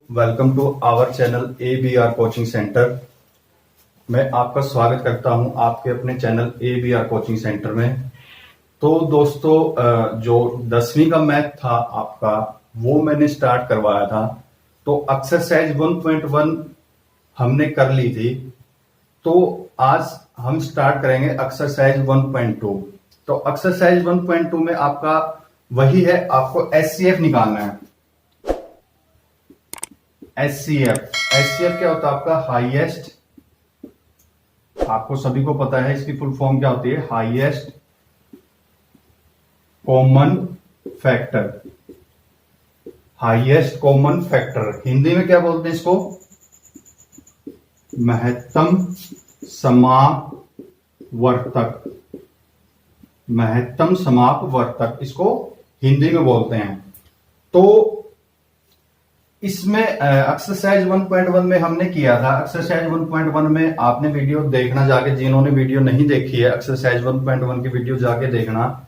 Welcome to our channel ABR coaching centre. मैं आपका स्वागत करता हूं आपके अपने चैनल ABR कोचिंग सेंटर में। तो दोस्तों, जो 10वीं का मैथ था आपका वो मैंने स्टार्ट करवाया था। तो एक्सरसाइज 1.1 हमने कर ली थी। तो आज हम स्टार्ट करेंगे एक्सरसाइज 1.2। तो एक्सरसाइज 1.2 में आपका वही है, आपको SCF निकालना है। SCF क्या होता है आपका? हाईएस्ट, आपको सभी को पता है इसकी फुल फॉर्म क्या होती है, highest common factor. Highest common factor Hindi में क्या बोलते हैं इसको? महत्तम समापवर्तक। महत्तम समापवर्तक इसको हिंदी में बोलते हैं। तो इसमें एक्सरसाइज 1.1 में हमने किया था। एक्सरसाइज 1.1 में आपने वीडियो देखना जाके, जिन्होंने वीडियो नहीं देखी है एक्सरसाइज 1.1 की वीडियो जाके देखना।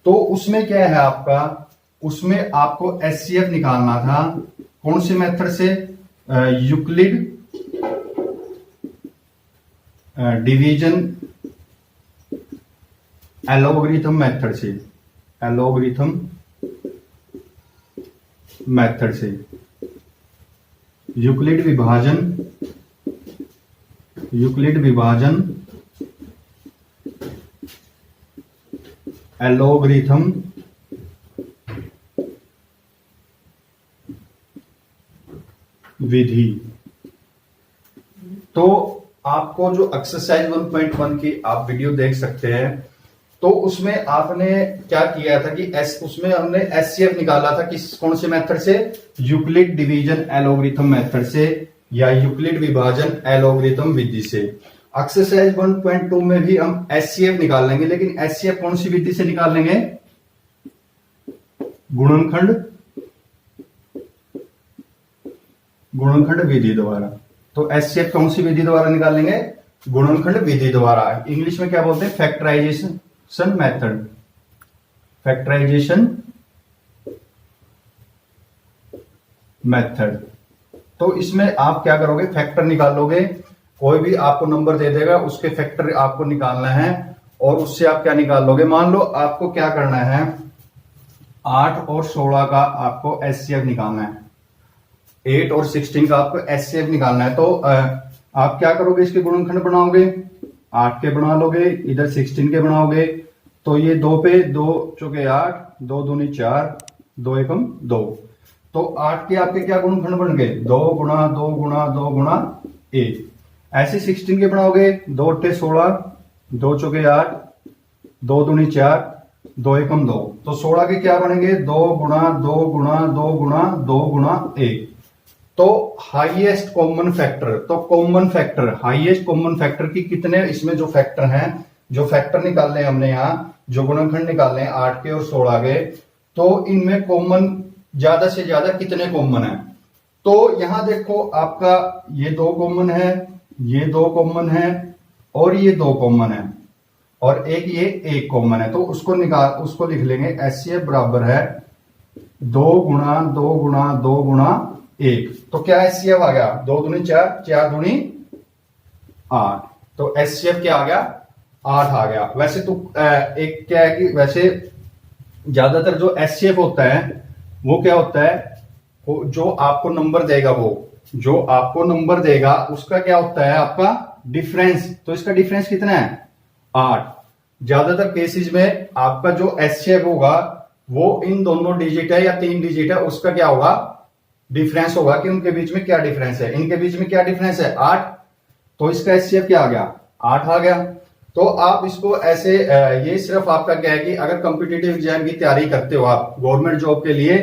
तो उसमें क्या है आपका, उसमें आपको SCF निकालना था। कौन सी मेथड से? यूक्लिड डिवीजन एलोगरिथम मेथड से। एलोगरिथम मेथड से यूक्लिड विभाजन एलोगरिथम विधि। तो आपको जो एक्सरसाइज 1.1 की आप वीडियो देख सकते हैं। तो उसमें आपने क्या किया था कि उसमें हमने SCF निकाला था किस, कौन से मेथड से? यूक्लिड डिवीजन एलोगरिथम मेथड से या यूक्लिड विभाजन एलोगरिथम विधि से। एक्सरसाइज 1.2 में भी हम SCF निकाल लेंगे, लेकिन SCF कौन सी विधि से निकाल लेंगे? गुणनखंड विधि द्वारा। तो SCF कौन सी विधि द्वारा निकाल लेंगे? गुणनखंड विधि द्वारा। इंग्लिश में क्या बोलते हैं? Factorisation method. Factorisation method. तो इसमें आप क्या करोगे? फैक्टर निकालोगे। कोई भी आपको नंबर दे देगा, उसके फैक्टर आपको निकालना है और उससे आप क्या निकाल लोगे? मान लो आपको क्या करना है, 8 और 16 का आपको SCF निकालना है। 8 और 16 का आपको SCF निकालना है। तो आप क्या करोगे? इसके गुणनखंड बनाओगे, 8 के बना लोगे, इधर 16 के बनाओगे। तो ये 2 पे 2 चौके 8, 2 दूनी 4, 2 एकम 2। तो 8 के आपके क्या गुणनखंड बन गए? 2 गुणा 2 गुणा 2 गुणा 1। ऐसे 16 के बनाओगे, 2 अट्ठे 16, 2 चौके 8, 2 दूनी 4, 2 एकम 2। तो 16 के क्या बनेंगे? 2 गुणा 2 गुणा 2 गुणा 2 गुणा 1। तो हाईएस्ट कॉमन फैक्टर। तो common factor, highest common factor की कितने इसमें जो फैक्टर हैं, जो फैक्टर निकालने हैं हमने यहाँ, जो गुणनखंड निकालने हैं 8 के और 16 के, तो इनमें कॉमन ज्यादा से ज्यादा कितने कॉमन है? तो यहां देखो आपका ये 2 कॉमन है, ये 2 कॉमन है और ये 2 कॉमन है और एक ये 1 कॉमन है। तो उसको लिख लेंगे SCF बराबर है 2 गुणा 2 गुणा 2 गुणा 1। तो क्या SCF आ गया? 2 दूनी 4, 4 दूनी 8। तो SCF क्या आ गया? 8 आ गया। वैसे तो एक क्या है कि वैसे ज्यादातर जो SCF होता है वो क्या होता है, वो जो आपको नंबर देगा, वो जो आपको नंबर देगा उसका क्या होता है? आपका डिफरेंस। तो इसका डिफरेंस कितना है? 8। ज्यादातर केसेस में आपका जो SCF होगा वो इन दोनों डिजिट है या 3 डिजिट है, उसका क्या होगा? डिफरेंस होगा कि उनके बीच में क्या डिफरेंस है। इनके बीच में क्या डिफरेंस है? 8। तो इसका SCF क्या आ गया? 8 आ गया। तो आप इसको ऐसे, ये सिर्फ आपका क्या है कि अगर कॉम्पिटिटिव एग्जाम की तैयारी करते हो, आप गवर्नमेंट जॉब के लिए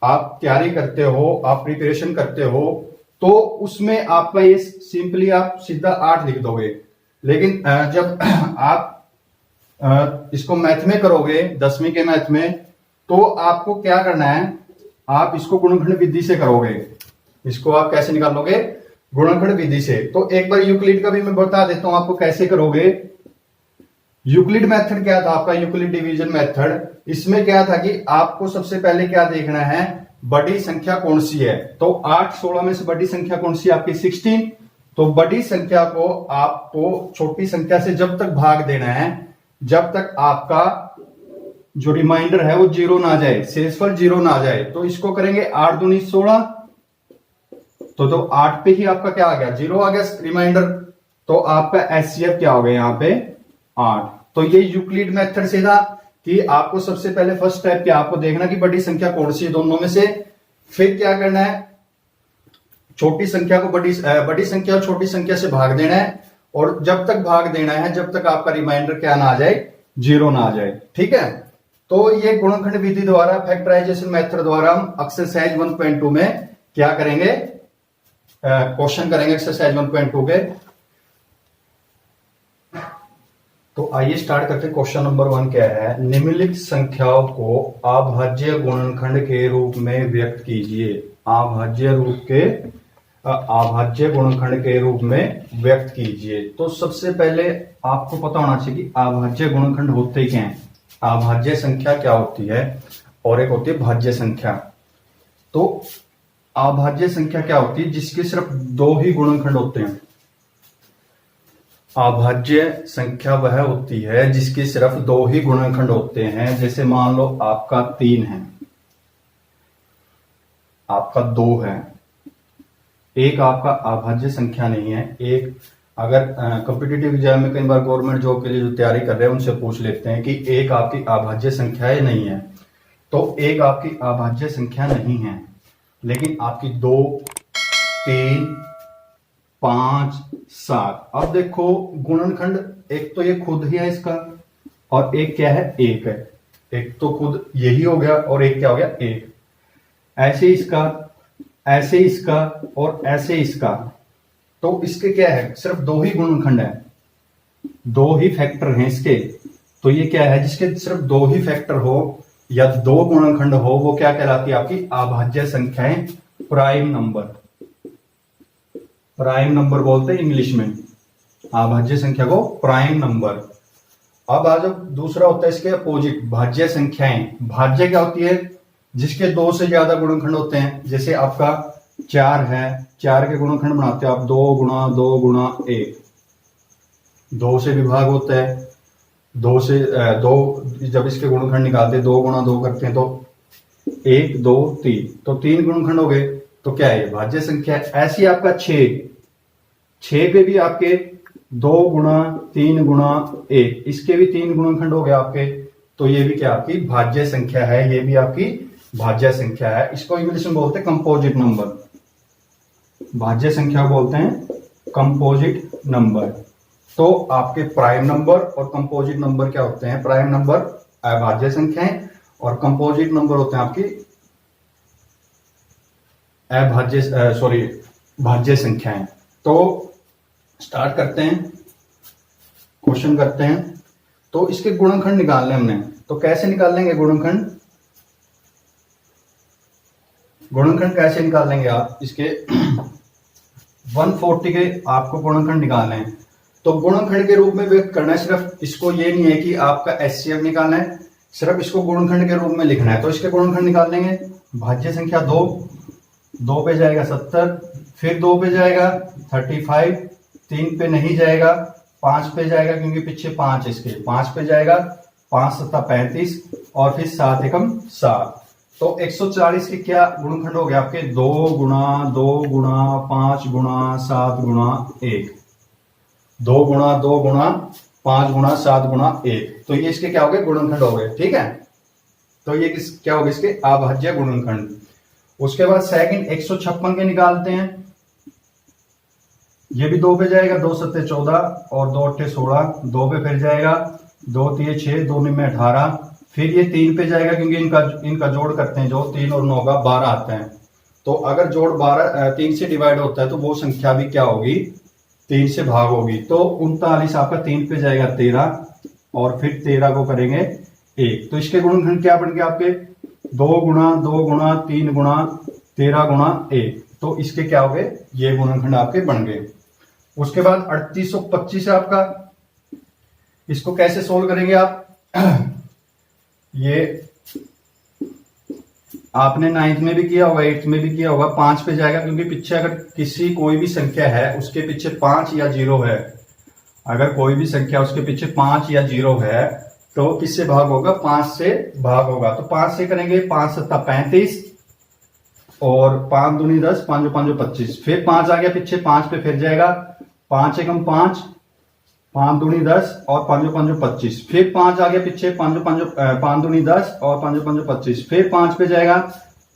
आप तैयारी करते हो, आप प्रिपरेशन करते हो, तो उसमें आपका ये सिंपली आप सीधा 8 लिख दोगे। लेकिन जब आप इसको मैथ में करोगे, 10वीं के मैथ में, तो आपको क्या करना है? आप इसको गुणनखंड विधि से करोगे। इसको आप कैसे निकालोगे? गुणनखंड विधि से। तो एक बार यूक्लिड का भी मैं बता देता हूं आपको कैसे करोगे। यूक्लिड मेथड क्या था आपका? Euclid division method. इसमें क्या था कि आपको सबसे पहले क्या देखना है, बड़ी संख्या कौन सी है, तो 8 16 में से बड़ी संख्या कौन सी है आपकी 16। तो बड़ी संख्या को आपको छोटी संख्या से जब तक भाग देना है जब तक आपका जो रिमाइंडर है वो जीरो ना जाए, शेषफल जीरो ना जाए। तो इसको करेंगे 8 दूनी 16, तो 8 पे ही आपका क्या आ गया, जीरो आ गया रिमाइंडर। तो आपका एचसीएफ क्या हो गया यहाँ पे 8। तो ये यूक्लिड मेथड से था कि आपको सबसे पहले फर्स्ट स्टेप क्या आपको देखना कि बड़ी संख्या कौन सी है दोनों में से, फिर क्या करना है छोटी संख्या को बड़ी संख्या और छोटी संख्या से भाग देना है, और जब तक भाग देना है जब तक आपका रिमाइंडर क्या ना आ जाए, जीरो ना आ जाए। ठीक है, तो ये गुणनखंड विधि द्वारा फैक्टराइजेशन मेथड द्वारा हम एक्सरसाइज 1.2 में क्या करेंगे, क्वेश्चन करेंगे एक्सरसाइज 1.2 के। तो आइए स्टार्ट करते हैं। क्वेश्चन नंबर 1 क्या है, निम्नलिखित संख्याओं को अभाज्य गुणनखंड के रूप में व्यक्त कीजिए। अभाज्य गुणनखंड के रूप में व्यक्त कीजिए। तो सबसे पहले आपको पता होना चाहिए कि अभाज्य गुणनखंड होते क्या हैं। अभाज्य संख्या क्या होती है और एक होती है भाज्य संख्या। तो अभाज्य संख्या क्या होती है, जिसके सिर्फ दो ही गुणनखंड होते हैं। अभाज्य संख्या वह होती है जिसके सिर्फ दो ही गुणनखंड होते हैं। जैसे मान लो आपका 3 है, आपका 2 है, एक आपका अभाज्य संख्या नहीं है। एक अगर कॉम्पिटिटिव एग्जाम में कई बार गवर्नमेंट जॉब के लिए जो तैयारी कर रहे हैं उनसे पूछ लेते हैं कि एक आपकी अभाज्य संख्या है नहीं है, तो एक आपकी अभाज्य संख्या नहीं है, लेकिन आपकी 2 3 5 7। अब देखो गुणनखंड एक तो ये खुद ही है इसका, और एक क्या है, एक है। एक तो खुद यही हो गया और एक क्या हो गया, एक। ऐसे इसका, ऐसे इसका और ऐसे इसका। तो इसके क्या है, सिर्फ दो ही गुणनखंड है, दो ही फैक्टर हैं इसके। तो ये क्या है, जिसके सिर्फ दो ही फैक्टर हो या दो गुणनखंड हो वो क्या कहलाती है आपकी अभाज्य संख्याएं, प्राइम नंबर। प्राइम नंबर बोलते हैं इंग्लिश में अभाज्य संख्या को, प्राइम नंबर। अब आज दूसरा होता है इसके अपोजिट, भाज्य संख्याएं। भाज्य क्या होती है, जिसके दो से ज्यादा गुणनखंड होते हैं। जैसे आपका 4 है, 4 के गुणनखंड बनाते हो आप 2 गुणा 2 गुणा 1, 2 से विभाग होता है। 2 से 2 जब इसके गुणनखंड निकालते हैं 2 गुणा 2 करते हैं तो 1 2 3, तो 3 गुणनखंड हो गए। तो क्या है, भाज्य संख्या। ऐसी आपका 6 पे भी आपके 2 गुणा 3 गुणा 1, इसके भी 3 गुणनखंड हो गए आपके। तो ये भी क्या आपकी भाज्य संख्या है, ये भी आपकी भाज्य संख्या है। इसको इंग्लिश में बोलते हैं कंपोजिट नंबर। भाज्य संख्या बोलते हैं कंपोजिट नंबर। तो आपके प्राइम नंबर और कंपोजिट नंबर क्या होते हैं, प्राइम नंबर अभाज्य संख्याएं और कंपोजिट नंबर होते हैं आपकी भाज्य संख्याएं। तो स्टार्ट करते हैं, क्वेश्चन करते हैं। तो इसके गुणनखंड निकालने हमने, तो कैसे निकाल लेंगे गुणनखंड, गुणनखंड कैसे निकाल लेंगे आप इसके 140 के आपको गुणनखंड निकालने हैं। तो गुणनखंड के रूप में व्यक्त करना है, सिर्फ इसको ये नहीं है कि आपका एचसीएफ निकालना है, सिर्फ इसको गुणनखंड के रूप में लिखना है। तो इसके गुणनखंड निकाल लेंगे। भाज्य संख्या 2 पे जाएगा 70, फिर 2 पे जाएगा 35, 3 पे नहीं जाएगा, 5 पे जाएगा क्योंकि पीछे 5 इसके, 5 पे जाएगा, 5 7 35 और फिर 7 एकम 7। तो 140 के क्या गुणनखंड हो गए आपके, 2 गुणा 2 गुणा 5 गुणा 7 गुणा 1, 2 गुणा 2 गुणा 5 गुणा 7 गुणा 1। तो ये इसके क्या हो गए, गुणनखंड हो गए। ठीक है, तो ये क्या हो गए इसके अभाज्य गुणनखंड। उसके बाद सेकंड 156 के निकालते हैं। ये भी 2 पे जाएगा, 2 7 14 और 2 8 16, 2 पे फिर जाएगा, 2 3 6, 2 9 18, फिर ये 3 पे जाएगा क्योंकि इनका जोड़ करते हैं, जो 3 और 9 का 12 आता है। तो अगर जोड़ 3 से डिवाइड होता है तो वो संख्या भी क्या होगी, 3 से भाग होगी। तो 39 आपका 3 पे जाएगा 13 और फिर 13 को करेंगे 1। तो इसके गुणनखंड क्या बन गए आपके, 2 गुणा 2 गुणा 3 गुणा 13 गुणा 1। तो इसके क्या हो गए, ये गुणनखंड आपके बन गए। उसके बाद 3825 है आपका, इसको कैसे सोल्व करेंगे आप ये आपने 9th में भी किया होगा, 8th में भी किया होगा, 5 पे जाएगा, क्योंकि पीछे अगर किसी कोई भी संख्या है उसके पीछे 5 या 0 है, अगर कोई भी संख्या उसके पीछे 5 या 0 है तो किससे भाग होगा? 5 से भाग होगा। तो 5 से करेंगे, 5 सत्ता 35 और 5 दूनी 10, 5 5 25। फिर 5 आ गया पीछे, 5 पे फिर जाएगा, 5 एकम 5, 5 दूनी 10 और 5 5 25। फिर 5 आ गया पीछे, 5 दूनी 10 और 5 5 25। फिर 5 पे जाएगा,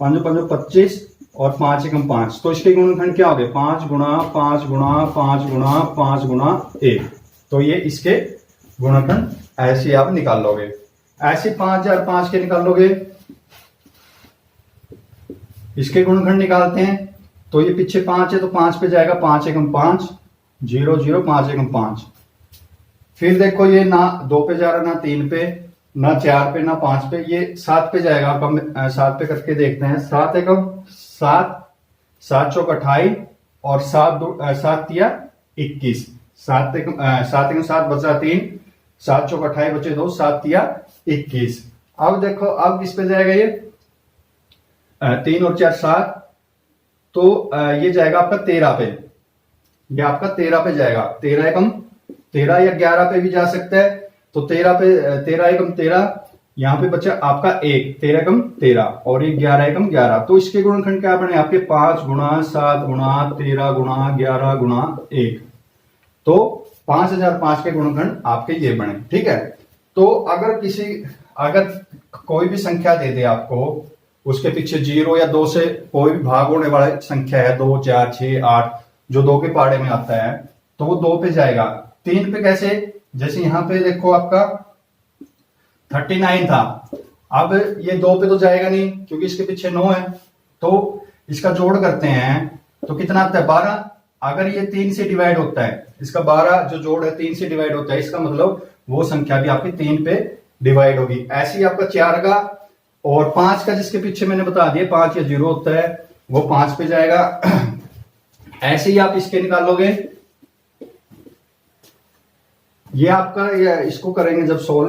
5 5 25 और 5 एकम 5। तो इसके गुणनखंड क्या हो गए? 5 गुणा 5 गुणा 5 गुणा 5 गुणा 1। तो ये इसके गुणनखंड ऐसे आप निकाल लोगे, ऐसे 5005 के निकाल लोगे। इसके गुणनखंड निकालते हैं तो ये पीछे 5 है तो 5 पे जाएगा, 5 एकम 5 0 0 5 एकम 5। फिर देखो ये ना 2 पे जा रहा, ना 3 पे, ना 4 पे, ना 5 पे, ये 7 पे जाएगा। अब हम 7 पे करके देखते हैं। 7 एकम 7, 7 चौक 28 और 7 तिया 21। 7 एकम 7 बचा 3, 7 चौक 28 बचे 2, 7 तिया 21। अब देखो अब किस पे जाएगा? ये 3 और 4 7, तो ये जाएगा आपका 13 पे, ये आपका 13 पे जाएगा। 13 एकम 13 या 11 पे भी जा सकता है। तो 13 पे 13 एकम 13, यहां पे बचा आपका 1, 13 एकम 13 और ये 11 एकम 11। तो इसके गुणनखंड क्या बने आपके? 5 गुणा 7 गुणा 13 गुणा 11 गुणा 1। तो 5005 के गुणनखंड आपके ये बने। ठीक है। तो अगर कोई भी संख्या दे दे आपको, उसके पीछे 0 या 2 से कोई भी भाग होने वाला संख्या है, 2 4 6 8, जो 2 के पहाड़े में आता है, तो वो 2 पे जाएगा। 3 पे कैसे? जैसे यहां पे देखो आपका 39 था, अब ये 2 पे तो जाएगा नहीं क्योंकि इसके पीछे 9 है। तो इसका जोड़ करते हैं तो कितना आता है? 12। अगर ये 3 से डिवाइड होता है, इसका 12 जो जोड़ है 3 से डिवाइड होता है, इसका मतलब वो संख्या भी आपकी 3 पे डिवाइड होगी। ऐसे ही आपका 4 का और 5 का, जिसके पीछे मैंने बता दिया 5 या 0 होता है, वो 5 पे जाएगा। ऐसे ही आप इसके निकालोगे। ये आपका इसको करेंगे जब सोल्व,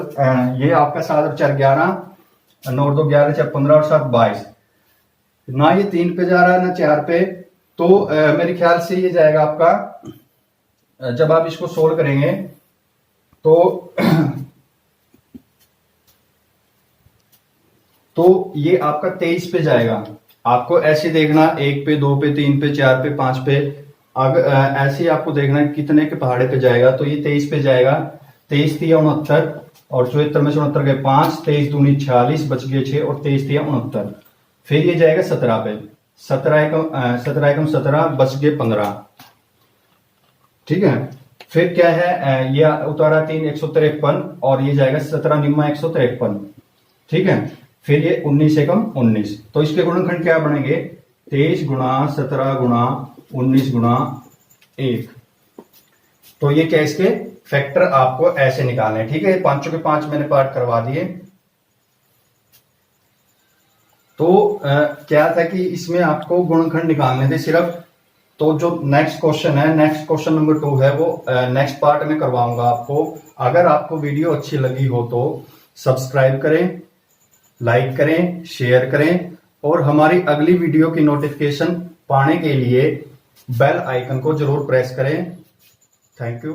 ये आपका 7 4 11, 9 2 11 4 15 और 7 22। ना ये 3 पे जा रहा है ना 4 पे, तो मेरे ख्याल से ये जाएगा आपका, जब आप इसको सोल्व करेंगे तो ये आपका 23 पे जाएगा। आपको ऐसे देखना, 1 पे 2 पे 3 पे 4 पे 5 पे, अगर ऐसे आपको देखना है कितने के पहाड़े पे जाएगा। तो ये 23 पे जाएगा। 23 तिया 69 और 74 में से 69 गए 5, 23 दूनी 46 बच गए 6 और 23 तिया 69। फिर ये जाएगा 17 पे, 17 एकम 17 बच गए 15। ठीक है। फिर क्या है? ये उतारा 3 153 और ये जाएगा 17 निम्मा 153। ठीक है। फिर ये 19 एकम 19। तो इसके गुणनखंड क्या बनेंगे? 23 गुणा 17 गुणा 19 गुणा 1। तो ये क्या, इसके फैक्टर आपको ऐसे निकालने। ठीक है। 5 के 5 मैंने पार्ट करवा दिए। तो क्या था कि इसमें आपको गुणनखंड निकालने थे सिर्फ। तो जो नेक्स्ट क्वेश्चन है, नेक्स्ट क्वेश्चन नंबर 2 है, वो नेक्स्ट पार्ट में करवाऊंगा आपको। अगर आपको वीडियो अच्छी लगी हो तो सब्सक्राइब करें, लाइक करें, शेयर करें और हमारी अगली वीडियो की नोटिफिकेशन पाने के लिए बेल आइकन को जरूर प्रेस करें। Thank you.